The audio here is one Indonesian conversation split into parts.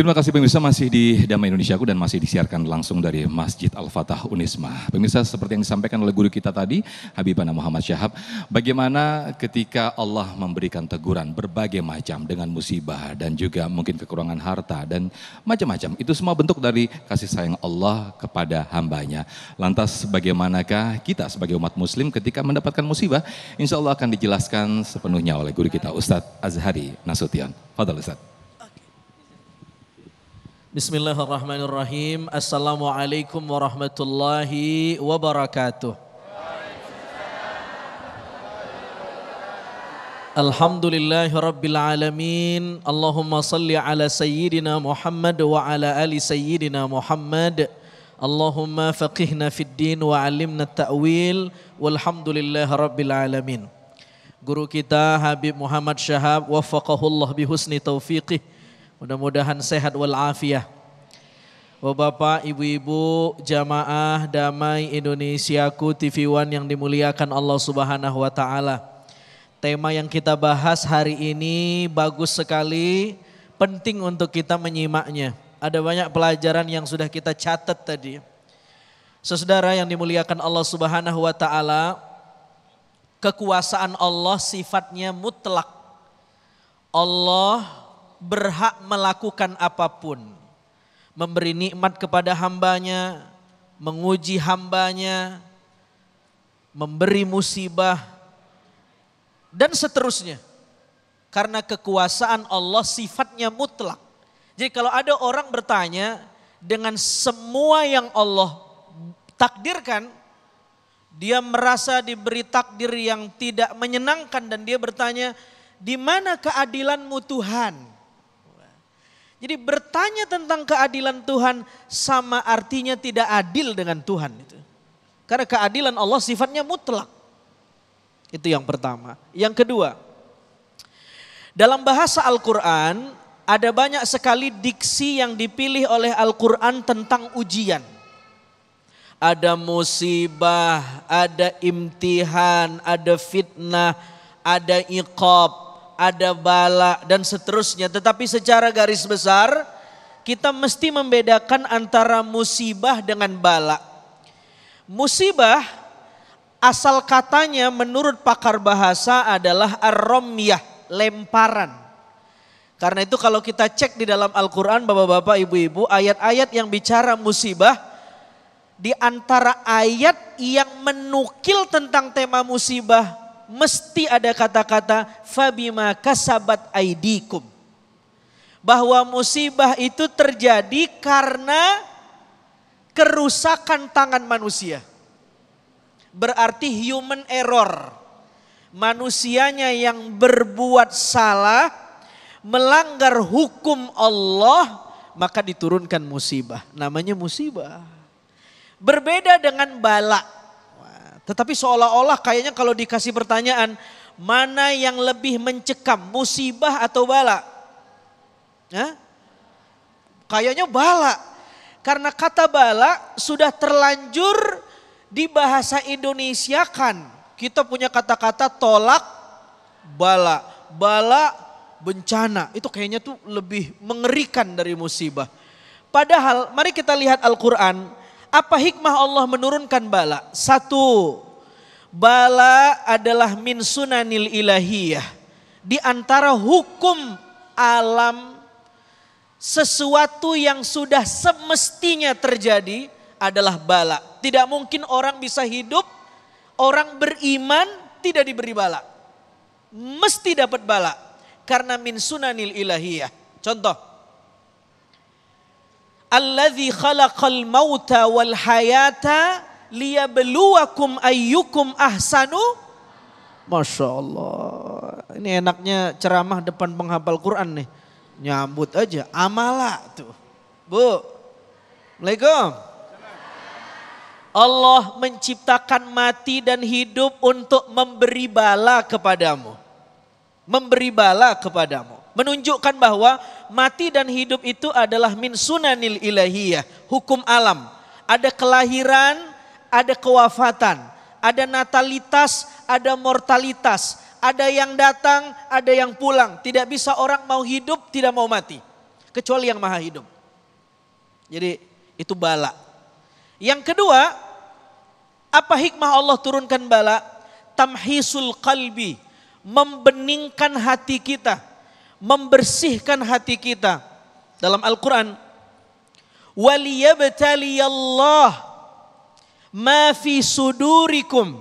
Terima kasih pemirsa, masih di Damai Indonesiaku dan masih disiarkan langsung dari Masjid Al-Fatah Unisma. Pemirsa, seperti yang disampaikan oleh guru kita tadi, Habibana Muhammad Syahab, bagaimana ketika Allah memberikan teguran berbagai macam dengan musibah dan juga mungkin kekurangan harta dan macam-macam. Itu semua bentuk dari kasih sayang Allah kepada hambanya. Lantas bagaimanakah kita sebagai umat muslim ketika mendapatkan musibah? Insya Allah akan dijelaskan sepenuhnya oleh guru kita Ustadz Azhari Nasution. Fadhal Ustadz. Bismillahirrahmanirrahim. Assalamualaikum warahmatullahi wabarakatuh. Alhamdulillahi rabbil alamin. Allahumma salli ala sayyidina Muhammad wa ala ali sayyidina Muhammad. Allahumma faqihna fid din wa alimna ta'wil. Walhamdulillahi rabbil alamin. Guru kita Habib Muhammad Syahab waffaqahullah bihusni taufiqih. Mudah-mudahan sehat walafiat. Bapak, ibu-ibu, jamaah Damai Indonesiaku TV One yang dimuliakan Allah Subhanahu wa taala. Tema yang kita bahas hari ini bagus sekali, penting untuk kita menyimaknya. Ada banyak pelajaran yang sudah kita catat tadi. Saudara yang dimuliakan Allah Subhanahu wa taala, kekuasaan Allah sifatnya mutlak. Allah berhak melakukan apapun, memberi nikmat kepada hambanya, menguji hambanya, memberi musibah, dan seterusnya. Karena kekuasaan Allah sifatnya mutlak. Jadi kalau ada orang bertanya dengan semua yang Allah takdirkan, dia merasa diberi takdir yang tidak menyenangkan dan dia bertanya, di mana keadilanmu Tuhan? Jadi bertanya tentang keadilan Tuhan sama artinya tidak adil dengan Tuhan itu. Karena keadilan Allah sifatnya mutlak. Itu yang pertama. Yang kedua, dalam bahasa Al-Quran ada banyak sekali diksi yang dipilih oleh Al-Quran tentang ujian. Ada musibah, ada imtihan, ada fitnah, ada iqab, ada bala dan seterusnya. Tetapi secara garis besar kita mesti membedakan antara musibah dengan bala. Musibah asal katanya menurut pakar bahasa adalah ar-ramyah, lemparan. Karena itu kalau kita cek di dalam Al-Quran bapak-bapak ibu-ibu, ayat-ayat yang bicara musibah, di antara ayat yang menukil tentang tema musibah mesti ada kata-kata fabima kasabat aidikum. Bahwa musibah itu terjadi karena kerusakan tangan manusia. Berarti human error. Manusianya yang berbuat salah, melanggar hukum Allah, maka diturunkan musibah. Namanya musibah. Berbeda dengan bala. Tetapi seolah-olah kayaknya kalau dikasih pertanyaan, mana yang lebih mencekam, musibah atau bala? Kayaknya bala. Karena kata bala sudah terlanjur di bahasa Indonesia kan. Kita punya kata-kata tolak bala. Bala bencana, itu kayaknya tuh lebih mengerikan dari musibah. Padahal mari kita lihat Al-Quran. Apa hikmah Allah menurunkan bala? Satu, bala adalah min sunanil ilahiyah. Di antara hukum alam, sesuatu yang sudah semestinya terjadi adalah bala. Tidak mungkin orang bisa hidup, orang beriman tidak diberi bala. Mesti dapat bala. Karena min sunanil ilahiyah. Contoh. Alladzi khalaqal mauta wal hayata liyabluwakum ayyukum ahsanu. Masya Allah. Ini enaknya ceramah depan penghafal Quran nih. Nyambut aja. Amala tuh. Bu. Assalamualaikum. Allah menciptakan mati dan hidup untuk memberi bala kepadamu. Memberi bala kepadamu. Menunjukkan bahwa mati dan hidup itu adalah min sunanil ilahiyah, hukum alam. Ada kelahiran, ada kewafatan, ada natalitas, ada mortalitas, ada yang datang, ada yang pulang. Tidak bisa orang mau hidup, tidak mau mati. kecuali yang maha hidup. Jadi itu bala. Yang kedua, apa hikmah Allah turunkan bala? Tamhisul qalbi, membeningkan hati kita, membersihkan hati kita. Dalam Al-Quran, waliyabtaliyallah ma fi sudurikum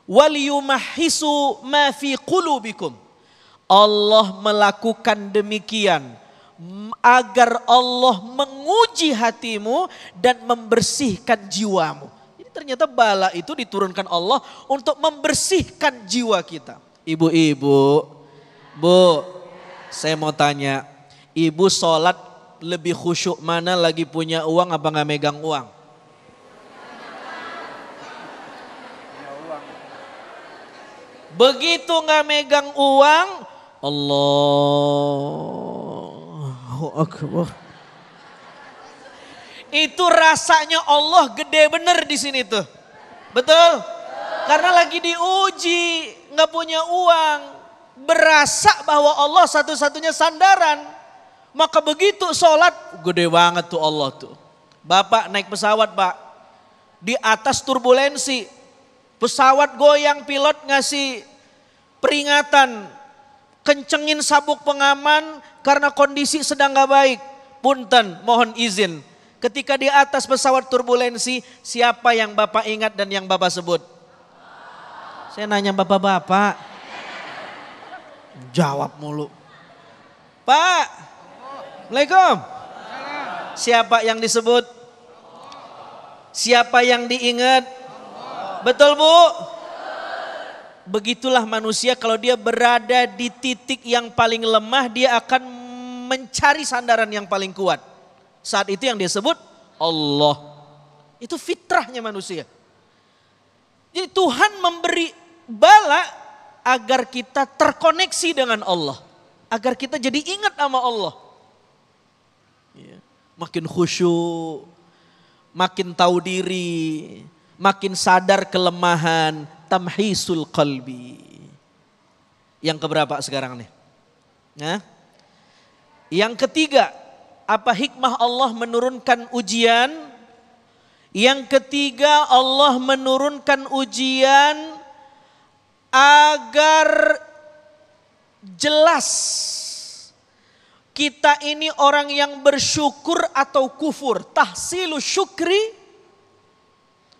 waliyumahhisu ma fi qulubikum. Allah melakukan demikian agar Allah menguji hatimu dan membersihkan jiwamu. Jadi ternyata bala itu diturunkan Allah untuk membersihkan jiwa kita. Ibu-ibu, Bu, saya mau tanya, ibu sholat lebih khusyuk mana, lagi punya uang apa nggak megang uang? Begitu nggak megang uang, Allahu Akbar. Itu rasanya Allah gede bener di sini tuh. Betul? Karena lagi diuji, nggak punya uang, berasa bahwa Allah satu-satunya sandaran. Maka begitu sholat, gede banget tuh Allah tuh. Bapak naik pesawat Pak, di atas turbulensi, pesawat goyang, pilot ngasih peringatan, kencengin sabuk pengaman karena kondisi sedang gak baik. Punten, mohon izin. Ketika di atas pesawat turbulensi, siapa yang Bapak ingat dan yang Bapak sebut? Saya nanya bapak-bapak, jawab mulu. Pak, Assalamualaikum. Siapa yang disebut? Siapa yang diingat? Betul Bu? Begitulah manusia, kalau dia berada di titik yang paling lemah, dia akan mencari sandaran yang paling kuat. Saat itu yang dia sebut Allah. Itu fitrahnya manusia. Jadi Tuhan memberi bala agar kita terkoneksi dengan Allah. Agar kita jadi ingat sama Allah. Makin khusyuk, makin tahu diri, makin sadar kelemahan, tamhisul qalbi. Yang keberapa sekarang nih? Nah, yang ketiga, apa hikmah Allah menurunkan ujian? Yang ketiga, Allah menurunkan ujian agar jelas kita ini orang yang bersyukur atau kufur. Tahsilu syukri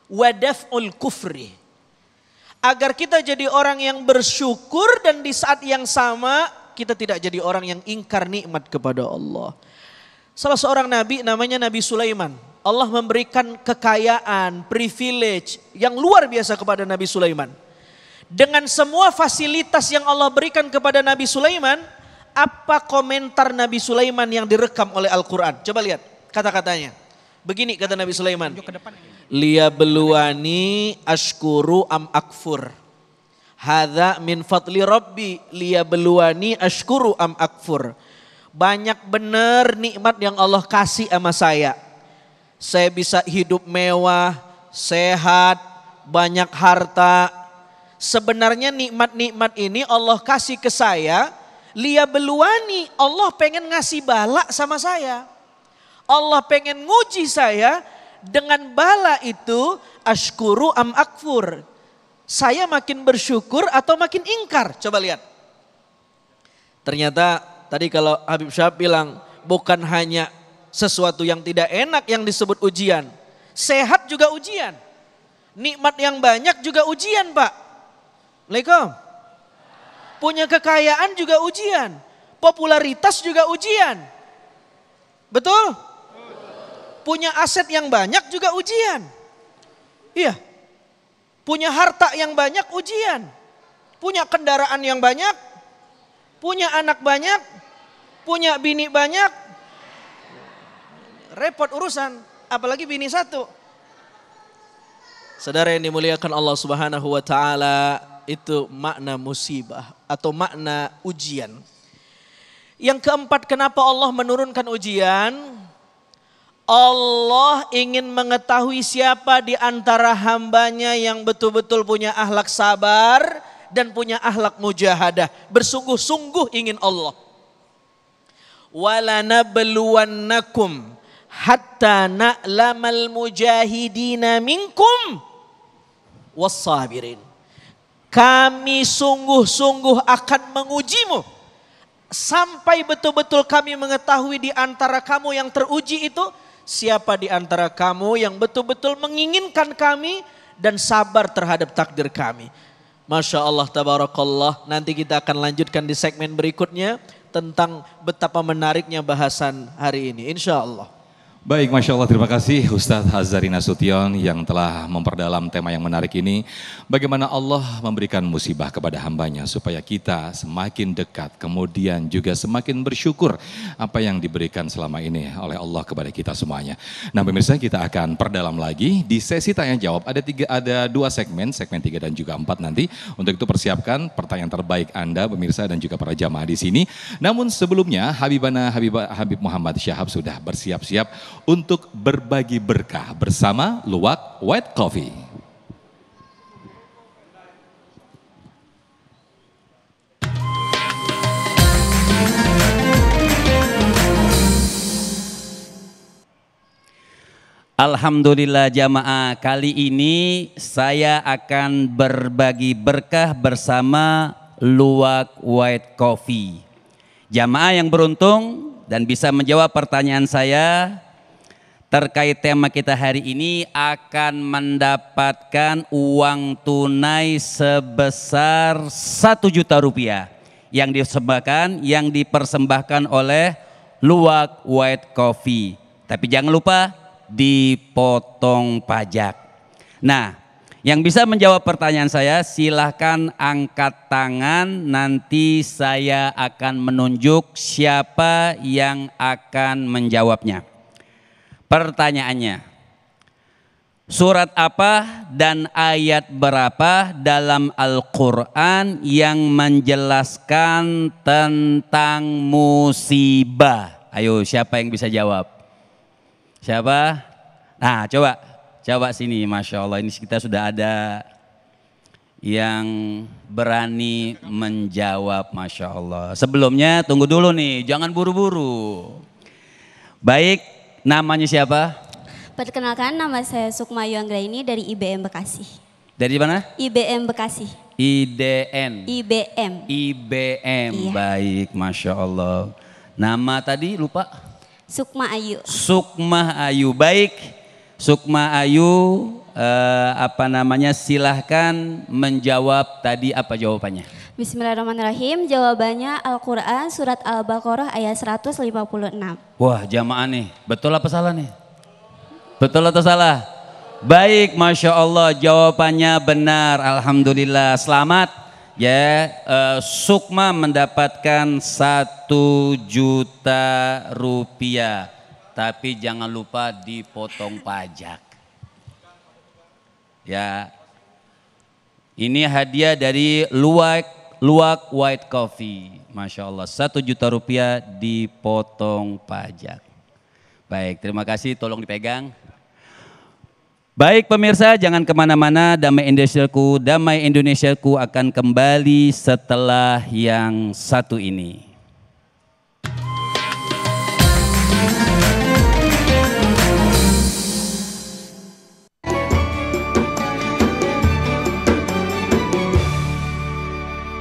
wa daf'ul kufri. Agar kita jadi orang yang bersyukur dan di saat yang sama kita tidak jadi orang yang ingkar nikmat kepada Allah. Salah seorang nabi namanya Nabi Sulaiman. Allah memberikan kekayaan, privilege yang luar biasa kepada Nabi Sulaiman. Dengan semua fasilitas yang Allah berikan kepada Nabi Sulaiman, apa komentar Nabi Sulaiman yang direkam oleh Al-Quran? Coba lihat kata-katanya. Begini kata Nabi Sulaiman. Liyabluwani ashkuru am akfur. Hadza min fadli rabbi liyabluwani ashkuru am akfur. Banyak benar nikmat yang Allah kasih sama saya. Saya bisa hidup mewah, sehat, banyak harta. Sebenarnya nikmat-nikmat ini Allah kasih ke saya. Liyabluwani, Allah pengen ngasih bala sama saya. Allah pengen nguji saya, dengan bala itu ashkuru am akfur. Saya makin bersyukur atau makin ingkar? Coba lihat. Ternyata tadi kalau Habib Syahab bilang bukan hanya sesuatu yang tidak enak yang disebut ujian. Sehat juga ujian. Nikmat yang banyak juga ujian Pak. Assalamualaikum. Punya kekayaan juga ujian. Popularitas juga ujian. Betul? Punya aset yang banyak juga ujian. Iya. Punya harta yang banyak ujian. Punya kendaraan yang banyak. Punya anak banyak. Punya bini banyak. Repot urusan. Apalagi bini satu. Saudara yang dimuliakan Allah Subhanahu wa ta'ala, itu makna musibah atau makna ujian. Yang keempat, kenapa Allah menurunkan ujian? Allah ingin mengetahui siapa di antara hambanya yang betul-betul punya akhlak sabar dan punya akhlak mujahadah. Bersungguh-sungguh ingin Allah. walanabluwannakum hatta na'lamal mujahidina minkum wassabirin. Kami sungguh-sungguh akan mengujimu sampai betul-betul kami mengetahui di antara kamu yang teruji itu siapa di antara kamu yang betul-betul menginginkan kami dan sabar terhadap takdir kami. Masya Allah, tabarakallah. Nanti kita akan lanjutkan di segmen berikutnya tentang betapa menariknya bahasan hari ini, insya Allah. Baik, Masya Allah, terima kasih Ustadz Hazari Nasution yang telah memperdalam tema yang menarik ini. Bagaimana Allah memberikan musibah kepada hambanya supaya kita semakin dekat, kemudian juga semakin bersyukur apa yang diberikan selama ini oleh Allah kepada kita semuanya. Nah pemirsa, kita akan perdalam lagi di sesi tanya jawab. Ada dua segmen 3 dan juga 4 nanti. Untuk itu persiapkan pertanyaan terbaik Anda pemirsa dan juga para jamaah di sini. Namun sebelumnya Habib Muhammad Syahab sudah bersiap-siap untuk berbagi berkah bersama Luwak White Coffee. Alhamdulillah jamaah, kali ini saya akan berbagi berkah bersama Luwak White Coffee. Jamaah yang beruntung dan bisa menjawab pertanyaan saya terkait tema kita hari ini akan mendapatkan uang tunai sebesar 1 juta rupiah yang dipersembahkan oleh Luwak White Coffee. Tapi jangan lupa dipotong pajak. Nah, yang bisa menjawab pertanyaan saya silahkan angkat tangan, nanti saya akan menunjuk siapa yang akan menjawabnya. Pertanyaannya, surat apa dan ayat berapa dalam Al-Quran yang menjelaskan tentang musibah? Ayo, siapa yang bisa jawab? Siapa? Nah, coba sini, Masya Allah, ini kita sudah ada yang berani menjawab, Masya Allah. Sebelumnya tunggu dulu nih, jangan buru-buru. Baik, namanya siapa? Perkenalkan, nama saya Sukma Ayu Anggraini dari IBM Bekasi. Dari mana? IBM Bekasi. IDN. IBM. IBM, iya. Baik, Masya Allah. Nama tadi lupa? Sukma Ayu. Sukma Ayu, baik. Sukma Ayu, silahkan menjawab tadi apa jawabannya? Bismillahirrahmanirrahim, jawabannya Al-Quran surat Al-Baqarah ayat 156. Wah jamaah nih, betul apa salah nih? Betul atau salah? Baik, Masya Allah, jawabannya benar, Alhamdulillah, selamat. Ya, Sukma mendapatkan 1 juta rupiah. Tapi jangan lupa dipotong pajak. Ya, ini hadiah dari Luwak White Coffee. Masya Allah, 1 juta rupiah dipotong pajak. Baik, terima kasih, tolong dipegang. Baik pemirsa, jangan kemana-mana, Damai Indonesiaku akan kembali setelah yang satu ini.